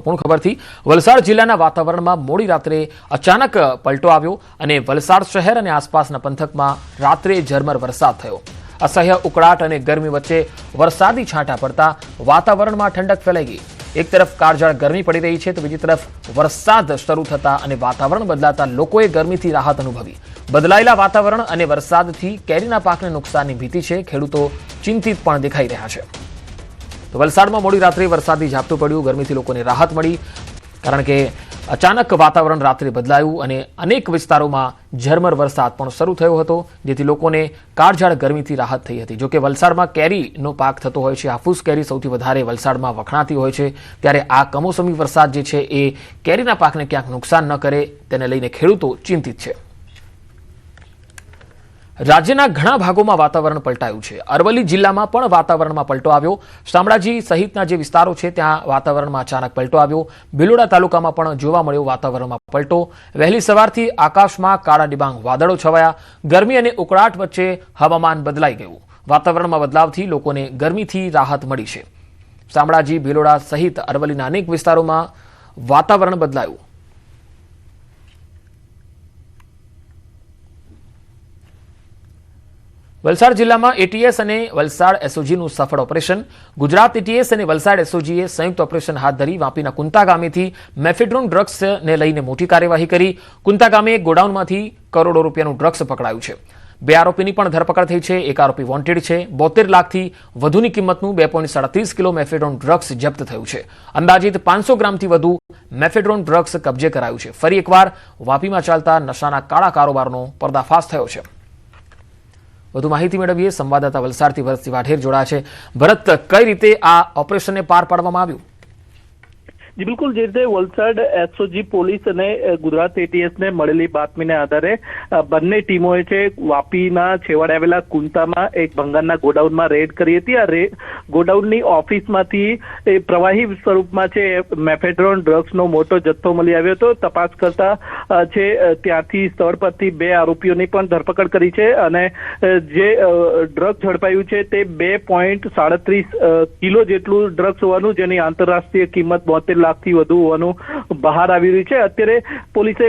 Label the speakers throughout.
Speaker 1: મહત્વપૂર્ણ ખબરથી વલસાડ જિલ્લાના વાતાવરણમાં મોડી રાત્રે અચાનક પલટો આવ્યો અને વલસાડ શહેર અને આસપાસના પંથકમાં રાત્રે ઝરમર વરસાદ થયો। અસહ્ય ઉકળાટ અને ગરમી વચ્ચે વરસાદી છાંટા પડતા વાતાવરણમાં ઠંડક ફેલાઈ ગઈ। એક તરફ કાળઝાળ ગરમી પડી રહી છે તો બીજી તરફ વરસાદ શરૂ થતા અને વાતાવરણ બદલાતા લોકોએ ગરમીથી રાહત અનુભવી। બદલાયેલા વાતાવરણ અને વરસાદથી કેરીના પાકને નુકસાનની ભીતિ છે। ખેડૂતો ચિંતિત પણ દેખાઈ રહ્યા છે। તો વલસાડમાં મોડી રાત્રે વરસાદી ઝાપટું પડ્યું, ગરમીથી લોકોને રાહત મળી કારણ કે અચાનક વાતાવરણ રાત્રે બદલાયું અને અનેક વિસ્તારોમાં ઝરમર વરસાદ પણ શરૂ થયો હતો, જેથી લોકોને કાળઝાળ ગરમીથી રાહત થઈ હતી। જોકે વલસાડમાં કેરીનો પાક થતો હોય છે, હાફૂસ કેરી સૌથી વધારે વલસાડમાં વખણાતી હોય છે, ત્યારે આ કમોસમી વરસાદ જે છે એ કેરીના પાકને ક્યાંક નુકસાન ન કરે તેને લઈને ખેડૂતો ચિંતિત છે। રાજ્યના ઘણા ભાગોમાં વાતાવરણ પલટાયું છે। અરવલ્લી જિલ્લામાં પણ વાતાવરણમાં પલટો આવ્યો। શામળાજી સહિતના જે વિસ્તારો છે ત્યાં વાતાવરણમાં અચાનક પલટો આવ્યો। ભિલોડા તાલુકામાં પણ જોવા મળ્યો વાતાવરણમાં પલટો। વહેલી સવારથી આકાશમાં કાળા ડિબાંગ વાદળો છવાયા। ગરમી અને ઉકળાટ વચ્ચે હવામાન બદલાઈ ગયું। વાતાવરણમાં બદલાવથી લોકોને ગરમીથી રાહત મળી છે। શામળાજી, ભિલોડા સહિત અરવલ્લીના અનેક વિસ્તારોમાં વાતાવરણ બદલાયું। વલસાડ જિલ્લામાં એટીએસ અને વલસાડ એસઓજીનું સફળ ઓપરેશન। ગુજરાત એટીએસ અને વલસાડ એસઓજીએ સંયુક્ત ઓપરેશન હાથ ધરી વાપીના કુંતા ગામેથી મેફેડ્રોન ડ્રગ્સને લઈને મોટી કાર્યવાહી કરી। કુંતા ગામે ગોડાઉનમાંથી કરોડો રૂપિયાનું ડ્રગ્સ પકડાયું છે। 2 આરોપીની પણ ધરપકડ થઈ છે। એક આરોપી વોન્ટેડ છે। 72 લાખથી વધુની કિંમતનું 2.37 કિલો મેફેડ્રોન ડ્રગ્સ જપ્ત થયું છે। અંદાજિત 500 ગ્રામથી વધુ મેફેડ્રોન ડ્રગ્સ કબજે કરાયું છે। ફરી એકવાર વાપીમાં ચાલતા નશાના કાળા કારોબારનો પર્દાફાશ થયો છે। વધુ માહિતી મેળવીએ સંવાદદાતા વલસાડથી ભરત વાઢેર જોડાયા છે। ભરત, કઈ રીતે આ ઓપરેશનને પાર પાડવામાં આવ્યું?
Speaker 2: જી બિલકુલ, જે રીતે વલસાડ એસઓજી પોલીસ અને ગુજરાત એટીએસ ને મળેલી બાતમીને આધારે બંને ટીમોએ છે વાપીના છેવાડે આવેલા કુંતામાં એક ભંગારના ગોડાઉનમાં રેડ કરી હતી। આ ગોડાઉનની ઓફિસમાંથી પ્રવાહી સ્વરૂપમાં છે મેફેડ્રોન ડ્રગ્સનો મોટો જથ્થો મળી આવ્યો હતો। તપાસ કરતા છે ત્યાંથી સ્થળ પરથી 2 આરોપીઓની પણ ધરપકડ કરી છે અને જે ડ્રગ ઝડપાયું છે તે 2.37 કિલો જેટલું ડ્રગ્સ હોવાનું, જેની આંતરરાષ્ટ્રીય કિંમત 72 લાખથી વધુ હોવાનું બહાર આવી રહ્યું છે। અત્યારે પોલીસે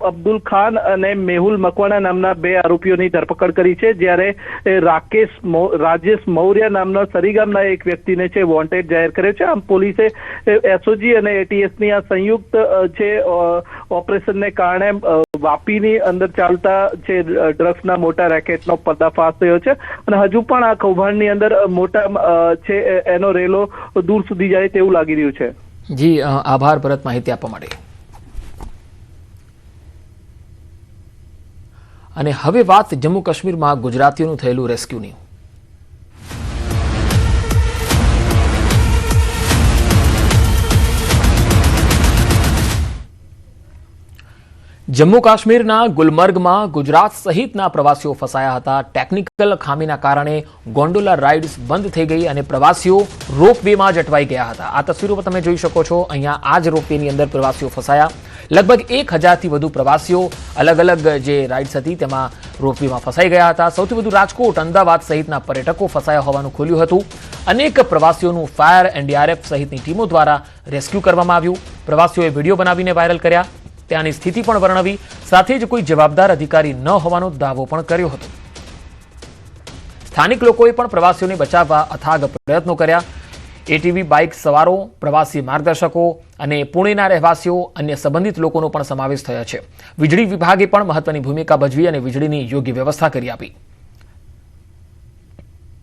Speaker 2: અબ્દુલ ખાન અને મેહુલ મકવાણા નામના 2 આરોપીઓની ધરપકડ કરી છે, જ્યારે રાજેશ મૌર્ય નામના સરીગામના એક વ્યક્તિને છે વોન્ટેડ જાહેર કર્યો છે। આમ પોલીસે એસઓજી અને એટીએસની આ સંયુક્ત છે ઓપરેશનને કારણે વાપીની અંદર ચાલતા છે ડ્રગ્સના મોટા રેકેટનો પર્દાફાશ થયો છે અને હજુ પણ આ કૌભાંડની અંદર મોટા છે એનો રેલો દૂર સુધી જાય તેવું લાગી રહ્યું છે।
Speaker 1: જી, આભાર ભરત માહિતી આપવા માટે। અને હવે વાત જમ્મુ કાશ્મીરમાં ગુજરાતીઓનું થયેલું રેસ્ક્યુની। જમ્મુ કાશ્મીરના ગુલમર્ગમાં ગુજરાત સહિતના પ્રવાસીઓ ફસાયા હતા। ટેકનિકલ ખામીના કારણે ગોંડોલા રાઇડ્સ બંધ થઈ ગઈ અને પ્રવાસીઓ રોપવેમાં જ અટવાઈ ગયા હતા। આ તસવીરો તમે જોઈ શકો છો। અહીંયા આ જ રોપવેની અંદર પ્રવાસીઓ ફસાયા। લગભગ 1000થી વધુ પ્રવાસીઓ અલગ અલગ જે રાઇડ્સ હતી તેમાં રોપવેમાં ફસાઈ ગયા હતા। સૌથી વધુ રાજકોટ, અમદાવાદ સહિતના પર્યટકો ફસાયા હોવાનું ખુલ્યું હતું। અનેક પ્રવાસીઓનું ફાયર, એનડીઆરએફ સહિતની ટીમો દ્વારા રેસ્ક્યુ કરવામાં આવ્યું। પ્રવાસીઓએ વિડીયો બનાવીને વાયરલ કર્યા, ત્યાંની સ્થિતિ પણ વર્ણવી, સાથે જ કોઈ જવાબદાર અધિકારી ન હોવાનો દાવો પણ કર્યો હતો। સ્થાનિક લોકોએ પણ પ્રવાસીઓને બચાવવા અથાગ પ્રયત્નો કર્યા। એટીવી બાઇક સવારો, પ્રવાસી માર્ગદર્શકો અને પુણેના રહેવાસીઓ, અન્ય સંબંધિત લોકોનો પણ સમાવેશ થયો છે। વીજળી વિભાગે પણ મહત્વની ભૂમિકા ભજવી અને વીજળીની યોગ્ય વ્યવસ્થા કરી આપી।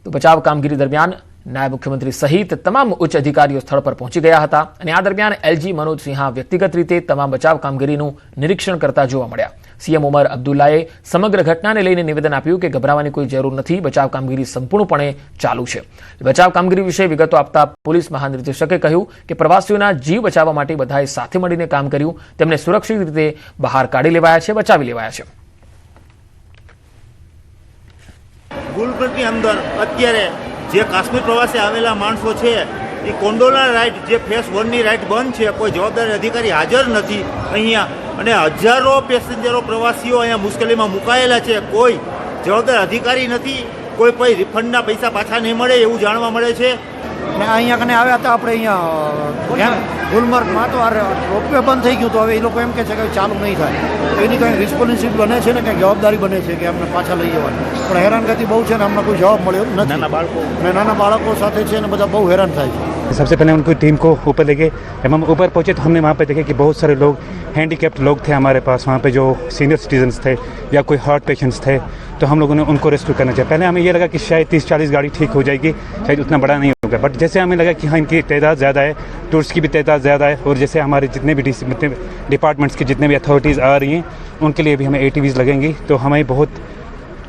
Speaker 1: તો બચાવ કામગીરી દરમિયાન નાયબ મુખ્યમંત્રી સહિત તમામ ઉચ્ચ અધિકારીઓ સ્થળ પર પહોંચી ગયા હતા અને આ દરમિયાન એલજી મનોજ સિંહા વ્યક્તિગત રીતે તમામ બચાવ કામગીરીનું નિરીક્ષણ કરતા જોવા મળ્યા। સીએમ ઉમર અબ્દુલ્લાએ સમગ્ર ઘટનાને લઈને નિવેદન આપ્યું કે ગભરાવાની કોઈ જરૂર નથી, બચાવ કામગીરી સંપૂર્ણપણે ચાલુ છે। બચાવ કામગીરી વિશે વિગતો આપતા પોલીસ મહાનિર્દેશકે કહ્યું કે પ્રવાસીઓના જીવ બચાવવા માટે બધાએ સાથે મળીને કામ કર્યું। તેમને સુરક્ષિત રીતે બહાર કાઢી લેવાયા છે, બચાવી લેવાયા છે।
Speaker 3: ગુલબર્ગની અંદર અત્યારે જે કાશ્મીર પ્રવાસે આવેલા માણસો છે એ કોંડોલા રાઇડ જે ફેઝ 1ની રાઇડ બંધ છે, કોઈ જવાબદાર અધિકારી હાજર નથી અહીંયા અને હજારો પેસેન્જરો પ્રવાસીઓ અહીંયા મુશ્કેલીમાં મુકાયેલા છે। કોઈ જવાબદાર અધિકારી નથી, કોઈ રિફંડના પૈસા પાછા નહીં મળે એવું જાણવા મળે છે।
Speaker 4: અને અહીંયા કને આવ્યા હતા આપણે અહીંયા ગુલમર્ગમાં, તો આ રોપવે બંધ થઈ ગયું, તો હવે એ લોકો એમ કહે છે કે ચાલુ નહીં થાય, તો એની કંઈ રિસ્પોન્સિબિલિટી બને છે ને, કંઈક જવાબદારી બને છે કે અમને પાછા લઈ જવાની, પણ હેરાનગતિ બહુ છે ને અમને કોઈ જવાબ મળ્યો નથી. નાના બાળકો સાથે છે ને બધા બહુ હેરાન થાય છે.
Speaker 5: सबसे पहले उनको टीम को ऊपर ले गए. जब हम ऊपर पहुंचे तो हमने वहाँ पे देखे कि बहुत सारे लोग हैंडीकैप्ड लोग थे हमारे पास वहाँ पे, जो सीनियर सिटीजन्स थे या कोई हार्ट पेशेंट्स थे, तो हम लोगों ने उनको रेस्क्यू करना चाहिए. पहले हमें ये लगा कि शायद 30-40 गाड़ी ठीक हो जाएगी, शायद उतना बड़ा नहीं होगा, बट जैसे हमें लगा कि हाँ इनकी तादाद ज़्यादा है, टूरिस्ट की भी तादाद ज़्यादा है, और जैसे हमारे जितने भी डिपार्टमेंट्स की जितने भी अथॉरिटीज़ आ रही हैं उनके लिए भी हमें ATVs लगेंगी, तो हमें बहुत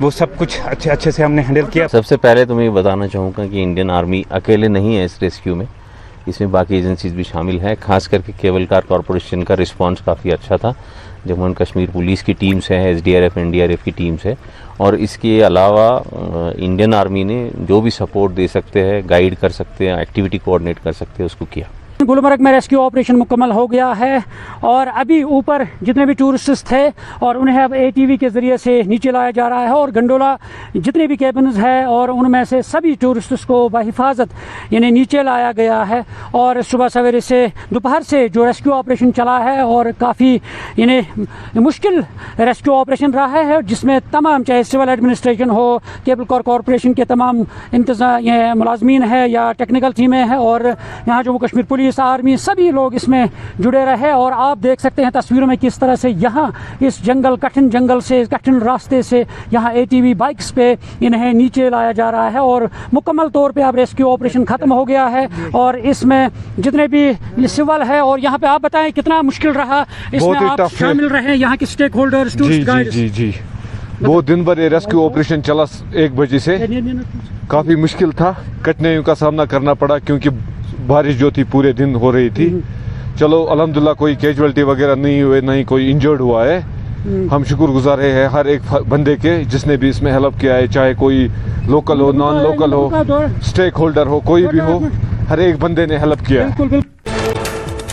Speaker 5: वो सब कुछ अच्छे से हमने हैंडल किया.
Speaker 6: सबसे पहले तो मैं ये बताना चाहूँगा कि इंडियन आर्मी अकेले नहीं है इस रेस्क्यू में, इसमें बाकी एजेंसीज भी शामिल हैं. खास करके केबल कार कॉरपोरेशन का रिस्पांस काफ़ी अच्छा था. जम्मू एंड कश्मीर पुलिस की टीम्स है, SDRF NDRF की टीम्स है, और इसके अलावा इंडियन आर्मी ने जो भी सपोर्ट दे सकते हैं, गाइड कर सकते हैं, एक्टिविटी कोऑर्डिनेट कर सकते हैं, उसको किया.
Speaker 7: गुलमर्ग में रेस्क्यू ऑपरेशन मुकम्मल हो गया है और अभी ऊपर जितने भी टूरिस्ट थे और उन्हें अब ATV के ज़रिए से नीचे लाया जा रहा है, और गंडोला जितने भी कैबिन्स है और उनमें से सभी टूरिस्ट्स को बहिफाजत यानी नीचे लाया गया है. और सुबह सवेरे से दोपहर से जो रेस्क्यू ऑपरेशन चला है और काफ़ी यानी मुश्किल रेस्क्यू ऑपरेशन रहा है, जिसमें तमाम चाहे सिविल एडमिनिस्ट्रेशन हो, केबल कार कॉरपोरेशन के तमाम इंतज़ाम मुलाजमीन है या टेक्निकल टीमें हैं, और यहाँ जम्मू कश्मीर पुलिस आर्मी सभी लोग इसमें जुड़े रहे. और आप देख सकते हैं तस्वीरों में किस तरह से यहाँ इस कठिन जंगल से, कठिन रास्ते से यहाँ ATV बाइक्स पे इन्हें नीचे लाया जा रहा है, और मुकम्मल तौर पे अब रेस्क्यू ऑपरेशन ख़त्म हो गया है. और इसमें जितने भी सिविल है, और यहाँ पे आप बताएं कितना मुश्किल रहा इसमें आप शामिल रहे, यहाँ के स्टेक होल्डर्स, टूरिस्ट गाइड्स.
Speaker 8: जी बहुत दिन भर ये रेस्क्यू ऑपरेशन चला 1 बजे से, काफ़ी मुश्किल था, कठिनाइयों का सामना करना पड़ा क्योंकि बारिश जो थी पूरे दिन हो रही थी. चलो अल्हम्दुलिल्लाह कोई कैजुअल्टी वगैरह नहीं हुए, नहीं कोई इंजर्ड हुआ है. हम शुक्रगुजार हैं हर एक बंदे के जिसने भी इसमें हेल्प किया है, चाहे कोई लोकल हो, नॉन लोकल हो, स्टेक होल्डर हो, कोई भी हो, हर एक बंदे ने हेल्प किया है.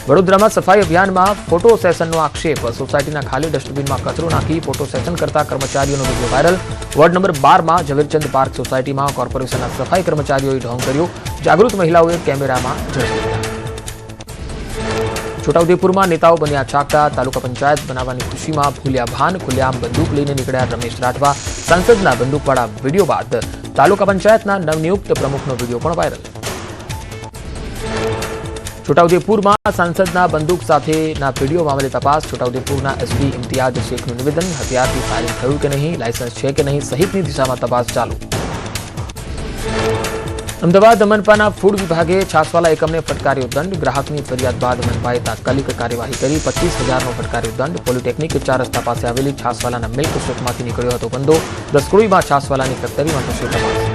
Speaker 1: વડોદરામાં સફાઈ અભિયાનમાં ફોટો સેશનનો આક્ષેપ. સોસાયટીના ખાલી ડસ્ટબિનમાં કચરો નાખી ફોટો સેશન કરતા કર્મચારીઓનો વિડીયો વાયરલ. વોર્ડ નંબર 12માં ઝવેરચંદ પાર્ક સોસાયટીમાં કોર્પોરેશનના સફાઈ કર્મચારીઓએ ઢોંગ કર્યો. જાગૃત મહિલાઓએ કેમેરામાં ઝડપી લીધા. છોટાઉદેપુરમાં નેતાઓ બન્યા ચાકતા. તાલુકા પંચાયત બનાવવાની ખુશીમાં ભૂલ્યા ભાન. ખુલ્લેઆમ બંદૂક લઈને નીકળ્યા રમેશ રાઠવા. સંસદના બંદૂકવાળા વિડીયો બાદ તાલુકા પંચાયતના નવનિયુક્ત પ્રમુખનો વિડીયો પણ વાયરલ. છોટાઉદેપુરમાં સાંસદના બંદૂક સાથેના વિડીયો મામલે તપાસ. છોટાઉદેપુરના SP ઇમ્તિયાઝ શેખનું નિવેદન. હથિયારથી ફાયરિંગ થયું કે નહીં, લાયસન્સ છે કે નહીં સહિતની દિશામાં તપાસ ચાલુ. અમદાવાદ મનપાના ફૂડ વિભાગે છાસવાલા એકમને ફટકાર્યો દંડ. ગ્રાહકની ફરિયાદ બાદ મનપાએ તાત્કાલિક કાર્યવાહી કરી. 25,000નો ફટકાર્યો દંડ. પોલિટેકનિક 4 રસ્તા પાસે આવેલી છાસવાલાના મિલ્ક શોપમાંથી નીકળ્યો હતો બંદો. દસક્રોઈમાં છાસવાલાની ફેક્ટરીમાં થશે તપાસ.